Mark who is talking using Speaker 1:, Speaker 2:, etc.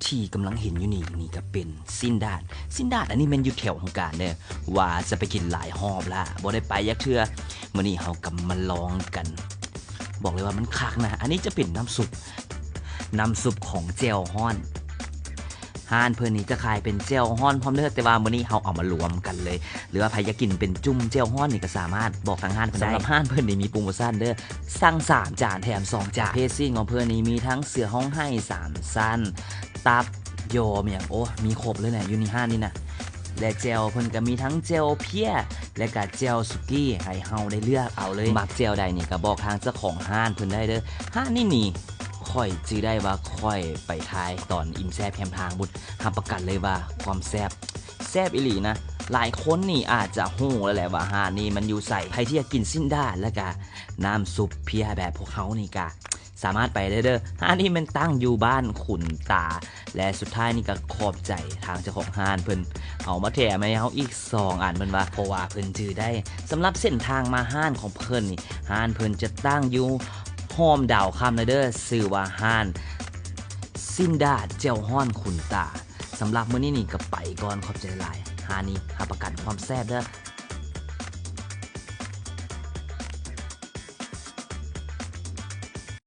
Speaker 1: ที่กำลังเห็นอยู่นี่ก็เป็นซินดาดอันนี้แม่นอยู่แถวของการเด้อว่าจะไปกินหลายรอบละบ่ได้ไปยักเทื่อมื้อนี้เฮาก็มาลองกันบอกเลยว่ามันคักนะอันนี้จะเป็นน้ำซุปของแจ่วฮ้อนห้านเพิ่นนี่จะขายเป็นแจ่วฮ้อนพร้อมเด้อแต่ว่ามื้อนี้เฮาเอามารวมกันเลยหรือว่าใครอยากกินเป็นจุ่มแจ่วฮ้อนนี่ก็สามารถบอกทางห้านเพิ่นได้สำหรับห้านเพิ่นนี่มีโปรโมชั่นเด้อสั่ง3จานแถม2จานเพซซิ่งของเพิ่นนี่มีทั้งเสือห้องให้3สั้นตับโยมอย่างโอ้มีครบเลยนะอยู่ในห้านนี่นะและเจลเพิ่นก็มีทั้งเจลเพี้ยและก็เจลสุกี้ให้เฮาได้เลือกเอาเลยมักเจลใดนี่ก็บอกทางเจ้าของห้านเพิ่นได้เด้อห้านนี่ค่อยจื้อได้ว่าค่อยไปทายตอนอิ่มแซ่บแคมทางบุญรับประกันเลยว่าความแซ่บอีหลีนะหลายคนนี่อาจจะฮู้แล้วแหละว่าห้านนี่มันอยู่ใส่ใครที่อยากกินซินด้าแล้วก็น้ำซุปเพี้ยแบบพวกเขานี่ก็สามารถไปได้เด้อห้านนี้มันตั้งอยู่บ้านขุนตาและสุดท้ายนี่ก็ขอบใจทางเจ้าของห้านเพิ่นเอามาแถมให้เฮาอีก2อันเพิ่นว่าเพราะว่าเพิ่นจื้อได้สำหรับเส้นทางมาห้านของเพิ่นนี่ห้านเพิ่นจะตั้งอยู่หอมดาวคำเด้อชื่อว่าห้านซินดาเจ้าฮ้อนขุนตาสำหรับมื้อนี้นี่ก็ไปก่อนขอบใจหลายห้านนี้รับประกันความแซ่บเด้อ